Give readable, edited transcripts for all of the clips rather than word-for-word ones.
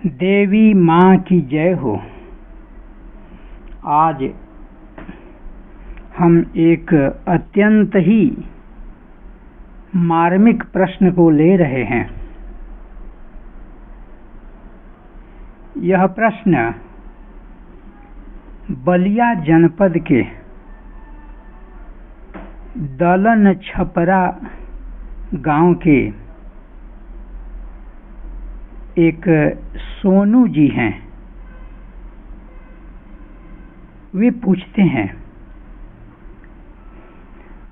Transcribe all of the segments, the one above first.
देवी माँ की जय हो। आज हम एक अत्यंत ही मार्मिक प्रश्न को ले रहे हैं। यह प्रश्न बलिया जनपद के दलन छपरा गांव के एक सोनू जी हैं। वे पूछते हैं,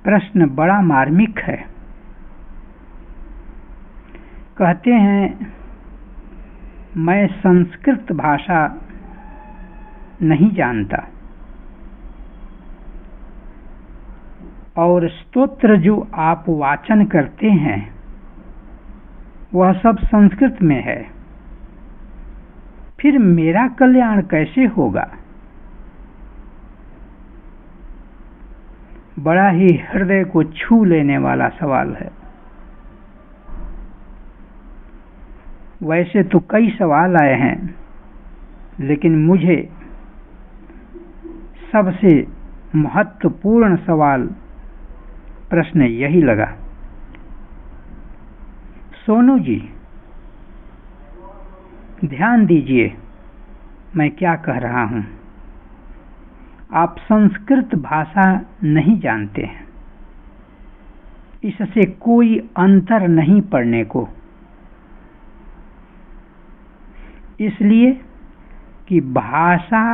प्रश्न बड़ा मार्मिक है। कहते हैं, मैं संस्कृत भाषा नहीं जानता और स्तोत्र जो आप वाचन करते हैं वह सब संस्कृत में है, फिर मेरा कल्याण कैसे होगा? बड़ा ही हृदय को छू लेने वाला सवाल है। वैसे तो कई सवाल आए हैं, लेकिन मुझे सबसे महत्वपूर्ण सवाल प्रश्न यही लगा। सोनू जी, ध्यान दीजिए मैं क्या कह रहा हूं। आप संस्कृत भाषा नहीं जानते हैं, इससे कोई अंतर नहीं पड़ने को, इसलिए कि भाषा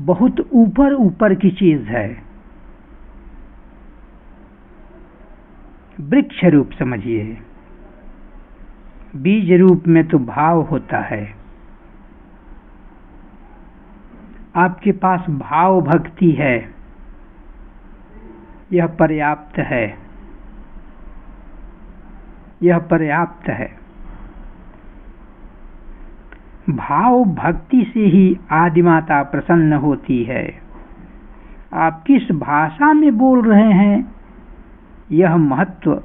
बहुत ऊपर ऊपर की चीज है। वृक्ष रूप समझिए, बीज रूप में तो भाव होता है। आपके पास भाव भक्ति है, यह पर्याप्त है, यह पर्याप्त है। भाव भक्ति से ही आदिमाता प्रसन्न होती है। आप किस भाषा में बोल रहे हैं यह महत्व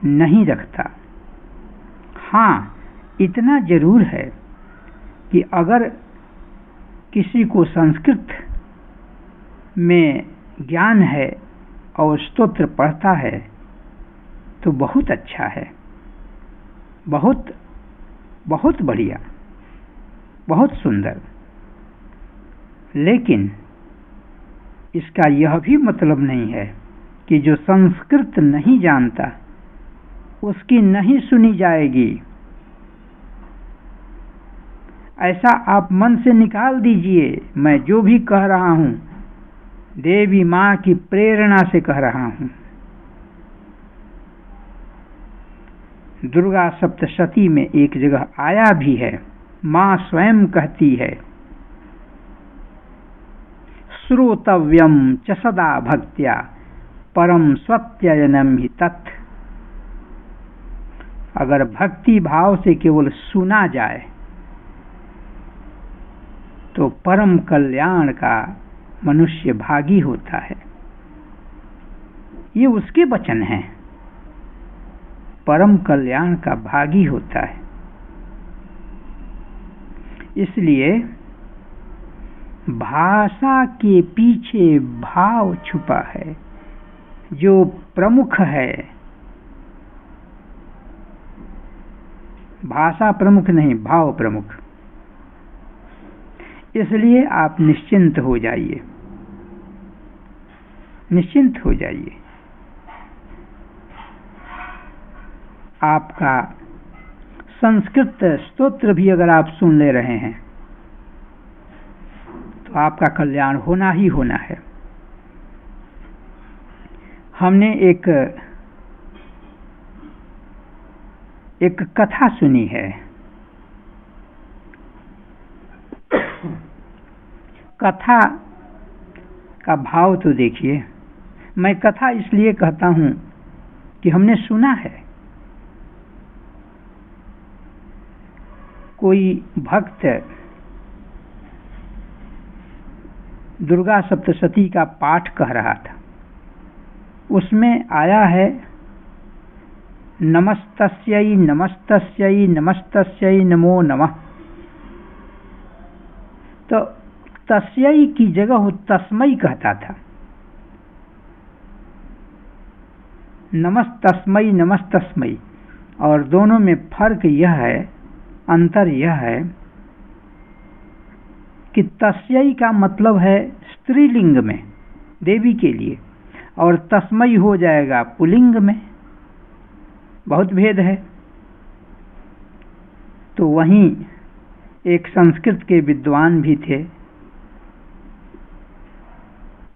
नहीं रखता। हाँ, इतना जरूर है कि अगर किसी को संस्कृत में ज्ञान है और स्तोत्र पढ़ता है तो बहुत अच्छा है, बहुत बहुत बढ़िया, बहुत सुंदर। लेकिन इसका यह भी मतलब नहीं है कि जो संस्कृत नहीं जानता उसकी नहीं सुनी जाएगी। ऐसा आप मन से निकाल दीजिए। मैं जो भी कह रहा हूं देवी मां की प्रेरणा से कह रहा हूं। दुर्गा सप्तशती में एक जगह आया भी है, मां स्वयं कहती है, श्रोतव्यम च सदा भक्त्या परम स्वत्ययनम हि तत्। अगर भक्ति भाव से केवल सुना जाए तो परम कल्याण का मनुष्य भागी होता है। ये उसके वचन हैं, परम कल्याण का भागी होता है। इसलिए भाषा के पीछे भाव छुपा है जो प्रमुख है। भाषा प्रमुख नहीं, भाव प्रमुख। इसलिए आप निश्चिंत हो जाइए, निश्चिंत हो जाइए। आपका संस्कृत स्तोत्र भी अगर आप सुन ले रहे हैं तो आपका कल्याण होना ही होना है। हमने एक कथा सुनी है। कथा का भाव तो देखिए। मैं कथा इसलिए कहता हूं कि हमने सुना है। कोई भक्त दुर्गा सप्तशती का पाठ कह रहा था। उसमें आया है नमस्तस्यै नमस्तस्यै नमस्तस्यै नमो नमः। तो तस्यै की जगह वो तस्मै कहता था। नमस्तस्मै नमस्तस्मै, और दोनों में फर्क यह है, अंतर यह है कि तस्यै का मतलब है स्त्रीलिंग में देवी के लिए, और तस्मै हो जाएगा पुल्लिंग में। बहुत भेद है। तो वहीं एक संस्कृत के विद्वान भी थे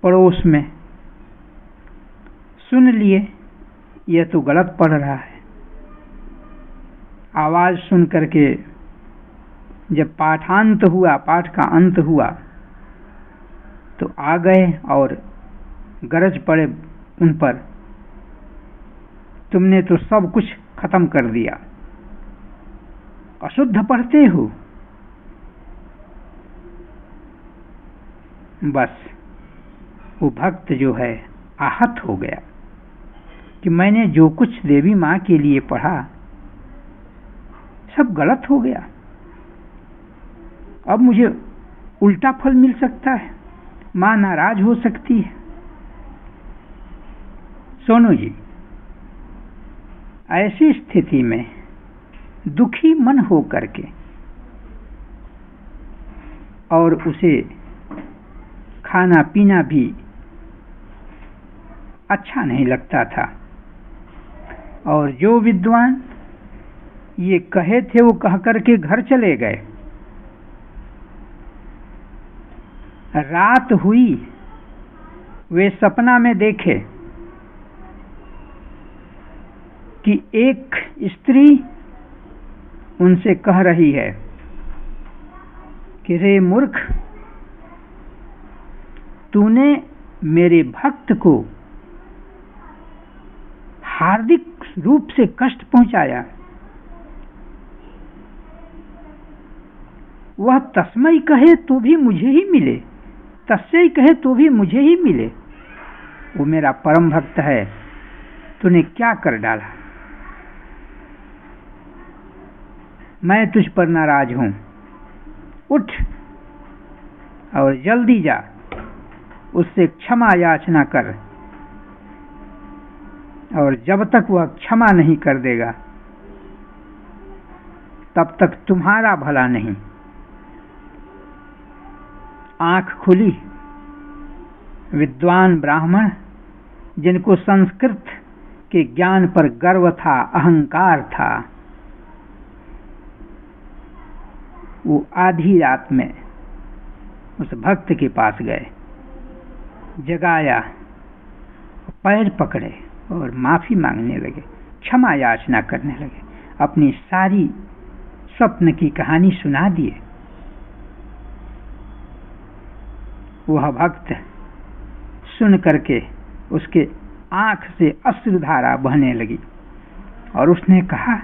पड़ोस में, सुन लिए यह तो गलत पढ़ रहा है। आवाज सुन करके जब पाठांत हुआ, पाठ का अंत हुआ, तो आ गए और गरज पड़े उन पर, तुमने तो सब कुछ खत्म कर दिया, अशुद्ध पढ़ते हो। बस वो भक्त जो है आहत हो गया कि मैंने जो कुछ देवी माँ के लिए पढ़ा सब गलत हो गया, अब मुझे उल्टा फल मिल सकता है, माँ नाराज हो सकती है। सोनू जी, ऐसी स्थिति में दुखी मन हो करके, और उसे खाना पीना भी अच्छा नहीं लगता था, और जो विद्वान ये कहे थे वो कह करके घर चले गए। रात हुई, वे सपना में देखे कि एक स्त्री उनसे कह रही है कि रे मूर्ख, तूने मेरे भक्त को हार्दिक रूप से कष्ट पहुंचाया, वह तस्मै कहे तो भी मुझे ही मिले, तस्यै कहे तो भी मुझे ही मिले, वो मेरा परम भक्त है, तूने क्या कर डाला, मैं तुझ पर नाराज हूं, उठ और जल्दी जा, उससे क्षमा याचना कर, और जब तक वह क्षमा नहीं कर देगा तब तक तुम्हारा भला नहीं। आंख खुली। विद्वान ब्राह्मण जिनको संस्कृत के ज्ञान पर गर्व था, अहंकार था, वो आधी रात में उस भक्त के पास गए, जगाया, पैर पकड़े और माफी मांगने लगे, क्षमा याचना करने लगे, अपनी सारी स्वप्न की कहानी सुना दिए। वह भक्त सुन करके उसके आंख से अश्रुधारा बहने लगी और उसने कहा,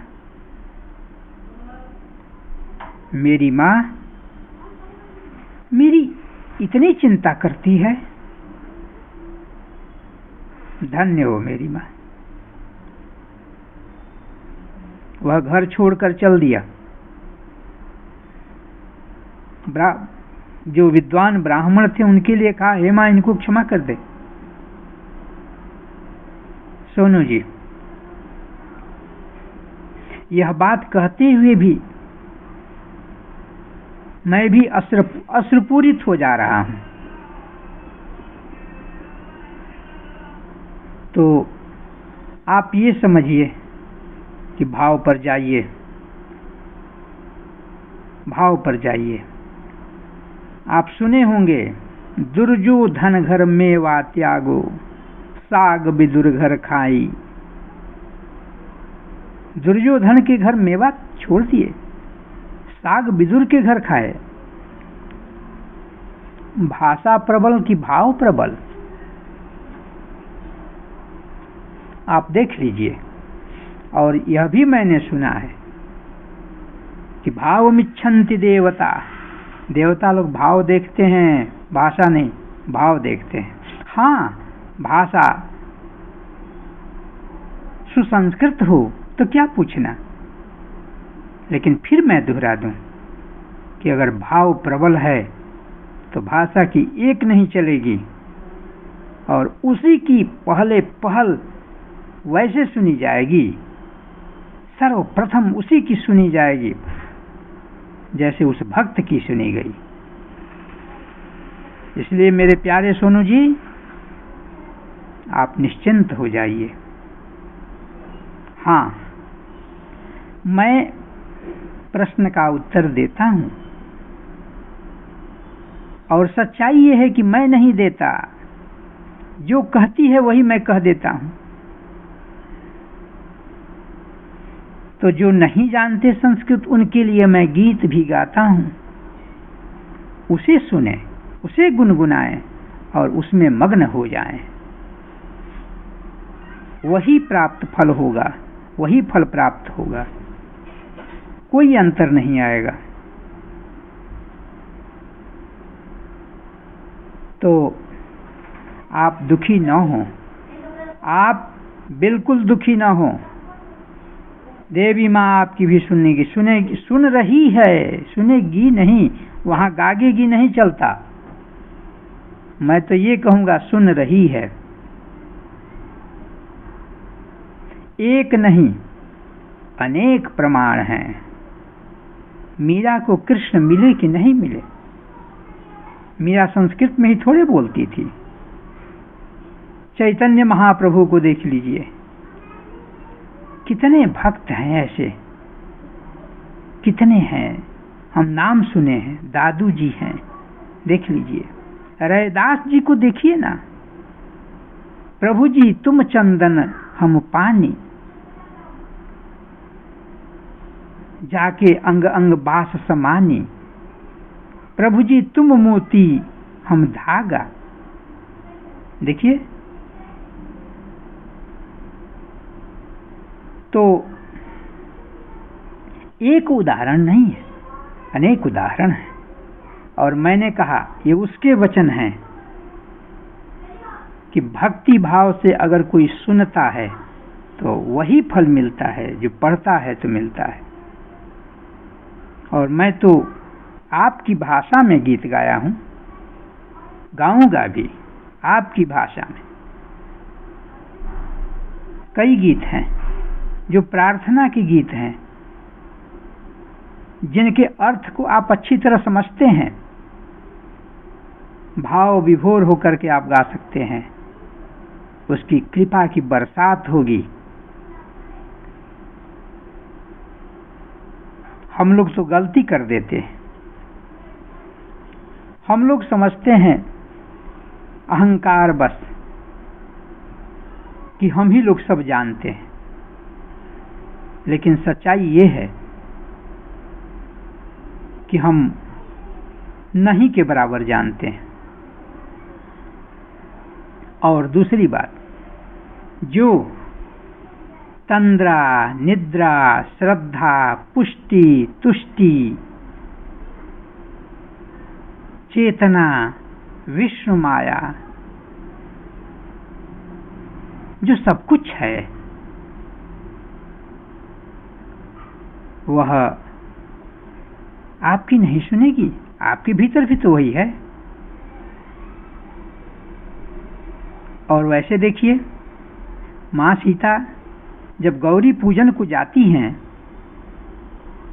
मेरी माँ मेरी इतनी चिंता करती है, धन्य हो मेरी माँ। वह घर छोड़कर चल दिया। जो विद्वान ब्राह्मण थे उनके लिए कहा, हे माँ इनको क्षमा कर दे। सोनू जी, यह बात कहते हुए भी मैं भी अश्रुपूरित हो जा रहा हूं। तो आप ये समझिए कि भाव पर जाइए, भाव पर जाइए। आप सुने होंगे, दुर्योधन घर मेवा त्यागो, साग विदुर घर खाई। दुर्योधन के घर मेवा छोड़ दिए, साग विदुर के घर खाए। भाषा प्रबल की भाव प्रबल, आप देख लीजिए। और यह भी मैंने सुना है कि भावमिच्छन्ति देवता, देवता लोग भाव देखते हैं, भाषा नहीं, भाव देखते हैं। हाँ, भाषा सुसंस्कृत हो तो क्या पूछना। लेकिन फिर मैं दोहरा दूं कि अगर भाव प्रबल है तो भाषा की एक नहीं चलेगी, और उसी की पहले पहल वैसे सुनी जाएगी, सर्वप्रथम उसी की सुनी जाएगी जैसे उस भक्त की सुनी गई। इसलिए मेरे प्यारे सोनू जी, आप निश्चिंत हो जाइए। हाँ, मैं प्रश्न का उत्तर देता हूं, और सच्चाई ये है कि मैं नहीं देता, जो कहती है वही मैं कह देता हूं। तो जो नहीं जानते संस्कृत, उनके लिए मैं गीत भी गाता हूं। उसे सुने, उसे गुनगुनाएं और उसमें मग्न हो जाएं। वही प्राप्त फल होगा, वही फल प्राप्त होगा, कोई अंतर नहीं आएगा। तो आप दुखी न हो, आप बिल्कुल दुखी न हो। देवी माँ आपकी भी सुनेगी, सुन रही है, सुनेगी नहीं, वहां गागेगी नहीं चलता। मैं तो ये कहूंगा सुन रही है। एक नहीं अनेक प्रमाण हैं। मीरा को कृष्ण मिले कि नहीं मिले, मीरा संस्कृत में ही थोड़े बोलती थी। चैतन्य महाप्रभु को देख लीजिए, कितने भक्त हैं ऐसे, कितने हैं, हम नाम सुने हैं। दादू जी हैं, देख लीजिए। रैदास जी को देखिए ना, प्रभु जी तुम चंदन हम पानी, जाके अंग अंग बास समानी, प्रभु जी तुम मोती हम धागा। देखिए, तो एक उदाहरण नहीं है, अनेक उदाहरण हैं। और मैंने कहा ये उसके वचन हैं कि भक्ति भाव से अगर कोई सुनता है तो वही फल मिलता है, जो पढ़ता है तो मिलता है। और मैं तो आपकी भाषा में गीत गाया हूं, गाऊंगा भी आपकी भाषा में। कई गीत हैं जो प्रार्थना के गीत हैं, जिनके अर्थ को आप अच्छी तरह समझते हैं, भाव विभोर होकर के आप गा सकते हैं। उसकी कृपा की बरसात होगी। हम लोग तो गलती कर देते हैं। हम लोग समझते हैं अहंकार बस कि हम ही लोग सब जानते हैं, लेकिन सच्चाई ये है कि हम नहीं के बराबर जानते हैं। और दूसरी बात, जो तंद्रा, निद्रा, श्रद्धा, पुष्टि, तुष्टि, चेतना, विष्णु माया, जो सब कुछ है, वह आपकी नहीं सुनेगी। आपके भीतर भी तो वही है। और वैसे देखिए, माँ सीता जब गौरी पूजन को जाती हैं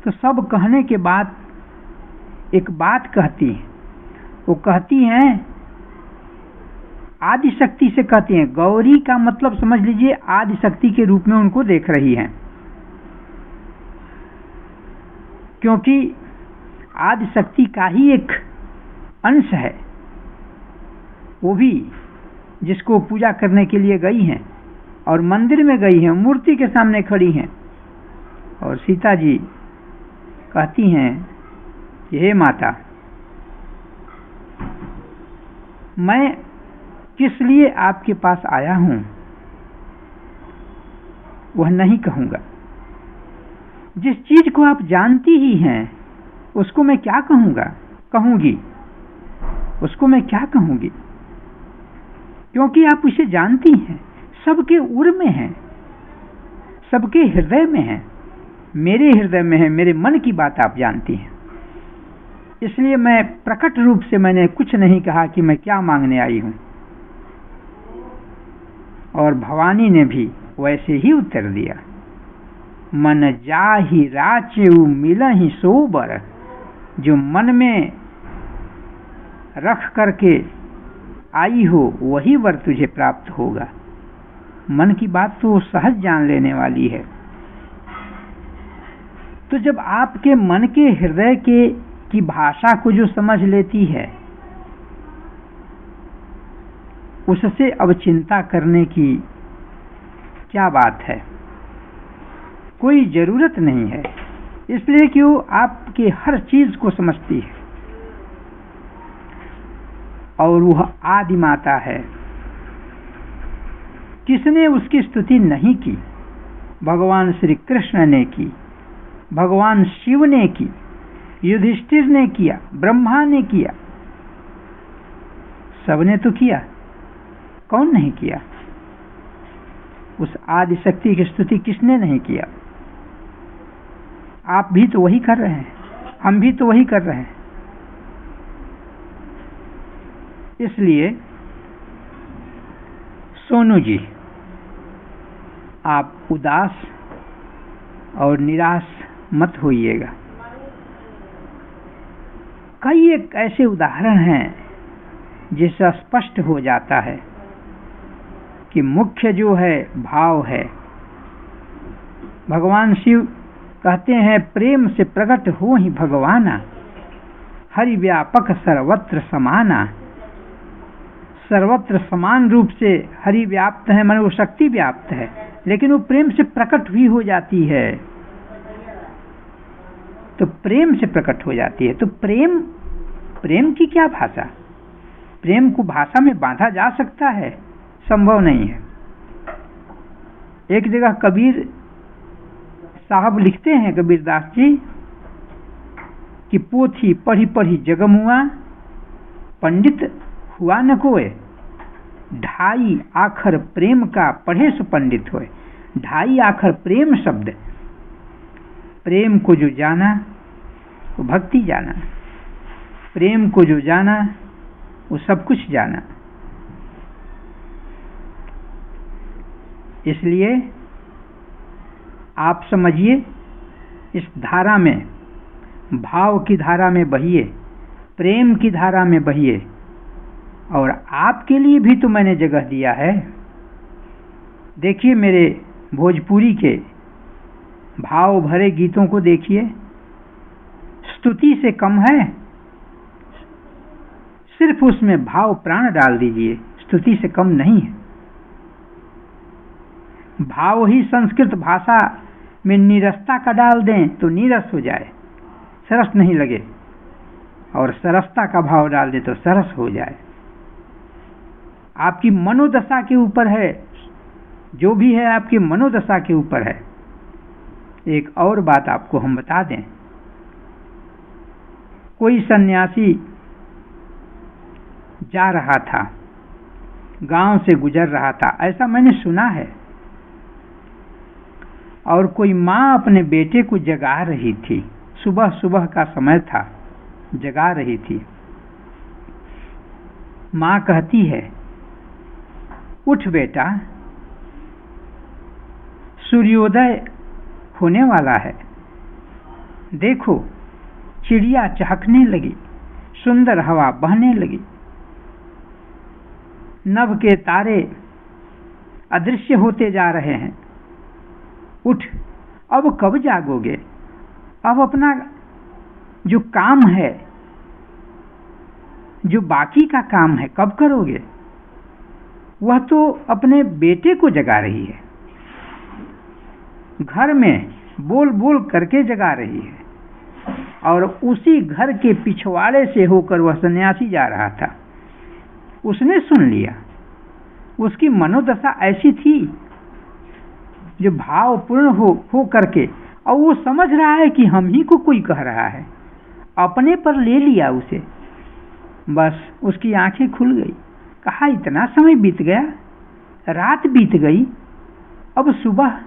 तो सब कहने के बाद एक बात कहती हैं। वो कहती हैं, आदि शक्ति से कहती हैं। गौरी का मतलब समझ लीजिए आदि शक्ति के रूप में उनको देख रही हैं, क्योंकि आदि शक्ति का ही एक अंश है वो भी, जिसको पूजा करने के लिए गई हैं और मंदिर में गई हैं, मूर्ति के सामने खड़ी हैं। और सीता जी कहती हैं, हे माता, मैं किस लिए आपके पास आया हूं वह नहीं कहूंगा। जिस चीज को आप जानती ही हैं उसको मैं क्या कहूंगी, उसको मैं क्या कहूंगी, क्योंकि आप उसे जानती हैं। सबके उर में है, सबके हृदय में है, मेरे हृदय में है, मेरे मन की बात आप जानती हैं। इसलिए मैं प्रकट रूप से मैंने कुछ नहीं कहा कि मैं क्या मांगने आई हूं। और भवानी ने भी वैसे ही उत्तर दिया, मन जाहि राचेउ मिलहि सोबर। जो मन में रख करके आई हो वही वर तुझे प्राप्त होगा। मन की बात तो सहज जान लेने वाली है। तो जब आपके मन के हृदय की भाषा को जो समझ लेती है, उससे अब चिंता करने की क्या बात है, कोई जरूरत नहीं है। इसलिए कि वो आपके हर चीज को समझती है और वह आदि माता है। किसने उसकी स्तुति नहीं की? भगवान श्री कृष्ण ने की, भगवान शिव ने की, युधिष्ठिर ने किया, ब्रह्मा ने किया, सबने तो किया। कौन नहीं किया? उस आदि शक्ति की स्तुति किसने नहीं किया? आप भी तो वही कर रहे हैं, हम भी तो वही कर रहे हैं। इसलिए सोनू जी, आप उदास और निराश मत होइएगा। कई एक ऐसे उदाहरण हैं जिससे स्पष्ट हो जाता है कि मुख्य जो है भाव है। भगवान शिव कहते हैं, प्रेम से प्रकट हो ही भगवाना, हरि व्यापक सर्वत्र समाना। सर्वत्र समान रूप से हरि व्याप्त है, माने वो शक्ति व्याप्त है, लेकिन वो प्रेम से प्रकट भी हो जाती है। तो प्रेम से प्रकट हो जाती है। तो प्रेम की क्या भाषा? प्रेम को भाषा में बांधा जा सकता है? संभव नहीं है। एक जगह कबीर साहब लिखते हैं, कबीरदास जी, कि पोथी पढ़ी पढ़ी जगमुआ, पंडित हुआ न कोय। ढाई आखर प्रेम का पढ़े सो पंडित होए। ढाई आखर प्रेम शब्द, प्रेम को जो जाना वो भक्ति जाना, प्रेम को जो जाना वो सब कुछ जाना। इसलिए आप समझिए, इस धारा में, भाव की धारा में बहिए, प्रेम की धारा में बहिए। और आपके लिए भी तो मैंने जगह दिया है। देखिए मेरे भोजपुरी के भाव भरे गीतों को देखिए, स्तुति से कम है। सिर्फ उसमें भाव प्राण डाल दीजिए, स्तुति से कम नहीं है। भाव ही संस्कृत भाषा में नीरसता का डाल दें तो नीरस हो जाए, सरस नहीं लगे, और सरसता का भाव डाल दें तो सरस हो जाए। आपकी मनोदशा के ऊपर है, जो भी है आपकी मनोदशा के ऊपर है। एक और बात आपको हम बता दें, कोई सन्यासी जा रहा था, गांव से गुजर रहा था, ऐसा मैंने सुना है। और कोई माँ अपने बेटे को जगा रही थी, सुबह सुबह का समय था, जगा रही थी। माँ कहती है, उठ बेटा, सूर्योदय होने वाला है। देखो चिड़िया चहकने लगी, सुंदर हवा बहने लगी, नभ के तारे अदृश्य होते जा रहे हैं। उठ, अब कब जागोगे? अब अपना जो काम है, जो बाकी का काम है, कब करोगे? वह तो अपने बेटे को जगा रही है, घर में बोल बोल करके जगा रही है, और उसी घर के पिछवाड़े से होकर वह सन्यासी जा रहा था। उसने सुन लिया। उसकी मनोदशा ऐसी थी जो भावपूर्ण हो करके, और वो समझ रहा है कि हम ही को कोई कह रहा है, अपने पर ले लिया उसे। बस उसकी आंखें खुल गई। कहा, इतना समय बीत गया, रात बीत गई, अब सुबह,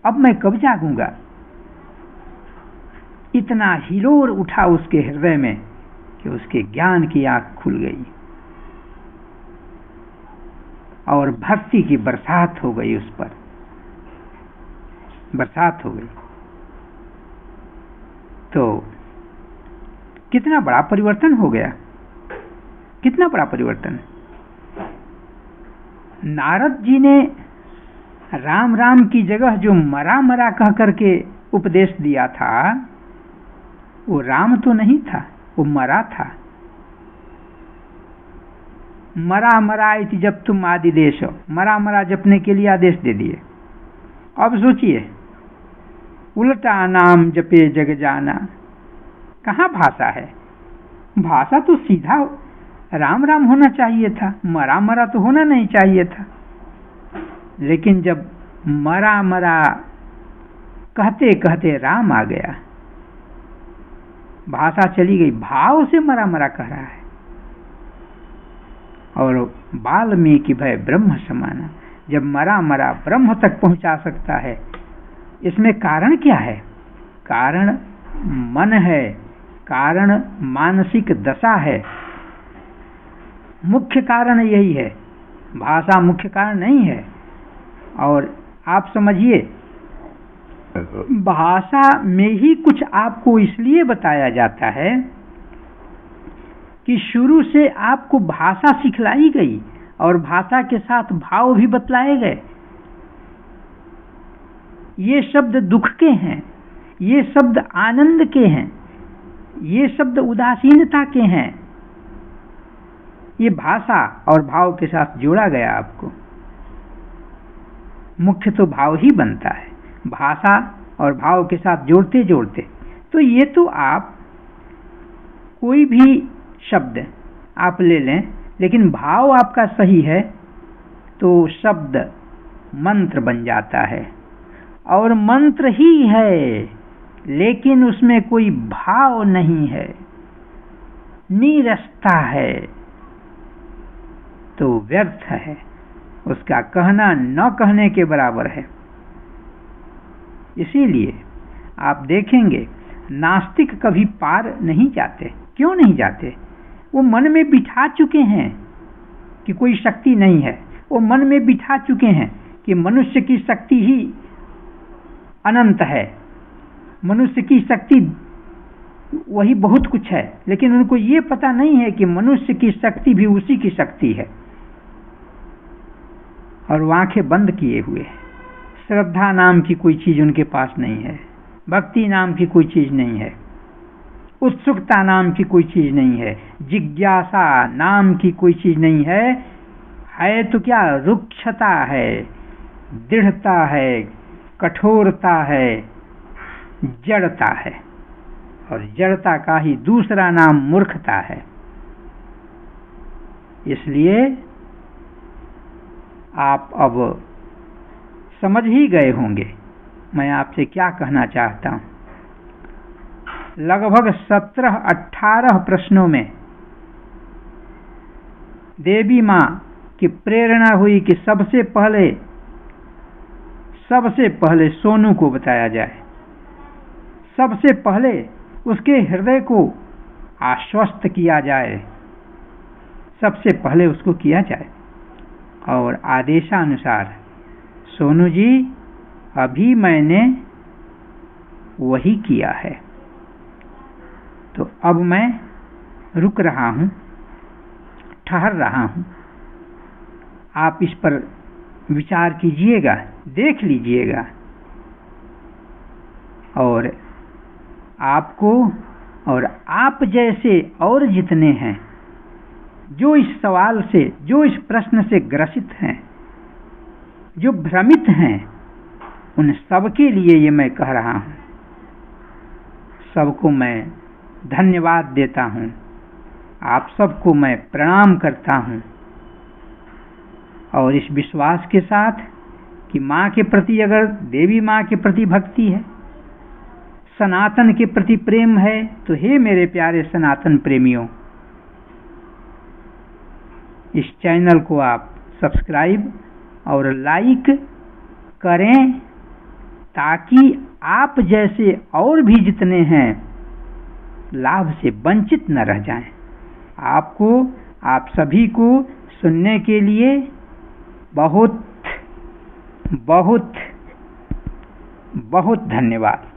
अब मैं कब जागूंगा। इतना हिलोर उठा उसके हृदय में कि उसके ज्ञान की आंख खुल गई और भक्ति की बरसात हो गई, उस पर बरसात हो गई। तो कितना बड़ा परिवर्तन हो गया, कितना बड़ा परिवर्तन। नारद जी ने राम राम की जगह जो मरा मरा कह करके उपदेश दिया था, वो राम तो नहीं था, वो मरा था। मरा मरा इति जब तुम आदिदेश हो, मरा मरा जपने के लिए आदेश दे दिए। अब सोचिए, उल्टा नाम जपे जग जाना, कहाँ भाषा है। भाषा तो सीधा राम राम होना चाहिए था, मरा मरा तो होना नहीं चाहिए था। लेकिन जब मरा मरा कहते कहते राम आ गया, भाषा चली गई, भाव से मरा मरा कह रहा है। और वाल्मीकि भय ब्रह्म समाना, जब मरा मरा ब्रह्म तक पहुंचा सकता है, इसमें कारण क्या है। कारण मन है, कारण मानसिक दशा है, मुख्य कारण यही है, भाषा मुख्य कारण नहीं है। और आप समझिए, भाषा में ही कुछ आपको इसलिए बताया जाता है कि शुरू से आपको भाषा सिखलाई गई और भाषा के साथ भाव भी बतलाए गए। ये शब्द दुख के हैं, ये शब्द आनंद के हैं, ये शब्द उदासीनता के हैं। ये भाषा और भाव के साथ जोड़ा गया आपको। मुख्य तो भाव ही बनता है, भाषा और भाव के साथ जोड़ते जोड़ते। तो ये तो आप कोई भी शब्द आप ले लें, लेकिन भाव आपका सही है तो शब्द मंत्र बन जाता है। और मंत्र ही है, लेकिन उसमें कोई भाव नहीं है, नीरसता है, तो व्यर्थ है, उसका कहना न कहने के बराबर है। इसीलिए आप देखेंगे नास्तिक कभी पार नहीं जाते। क्यों नहीं जाते? वो मन में बिठा चुके हैं कि कोई शक्ति नहीं है, वो मन में बिठा चुके हैं कि मनुष्य की शक्ति ही अनंत है, मनुष्य की शक्ति वही बहुत कुछ है। लेकिन उनको ये पता नहीं है कि मनुष्य की शक्ति भी उसी की शक्ति है, और वो आंखें बंद किए हुए हैं। श्रद्धा नाम की कोई चीज उनके पास नहीं है, भक्ति नाम की कोई चीज नहीं है, उत्सुकता नाम की कोई चीज नहीं है, जिज्ञासा नाम की कोई चीज नहीं है तो क्या रुक्षता है, दृढ़ता है, कठोरता है, जड़ता है। और जड़ता का ही दूसरा नाम मूर्खता है। इसलिए आप अब समझ ही गए होंगे मैं आपसे क्या कहना चाहता हूं। लगभग 17-18 प्रश्नों में देवी मां की प्रेरणा हुई कि सबसे पहले सोनू को बताया जाए, सबसे पहले उसके हृदय को आश्वस्त किया जाए, सबसे पहले उसको किया जाए। और आदेशानुसार सोनू जी अभी मैंने वही किया है, तो अब मैं रुक रहा हूं, ठहर रहा हूं। आप इस पर विचार कीजिएगा, देख लीजिएगा, और आपको और आप जैसे और जितने हैं जो इस सवाल से, जो इस प्रश्न से ग्रसित हैं, जो भ्रमित हैं, उन सबके लिए ये मैं कह रहा हूं। सबको मैं धन्यवाद देता हूं, आप सबको मैं प्रणाम करता हूं, और इस विश्वास के साथ कि मां के प्रति, अगर देवी मां के प्रति भक्ति है, सनातन के प्रति प्रेम है, तो हे मेरे प्यारे सनातन प्रेमियों, इस चैनल को आप सब्सक्राइब और लाइक करें, ताकि आप जैसे और भी जितने हैं लाभ से वंचित न रह जाएं। आप सभी को सुनने के लिए बहुत बहुत बहुत धन्यवाद।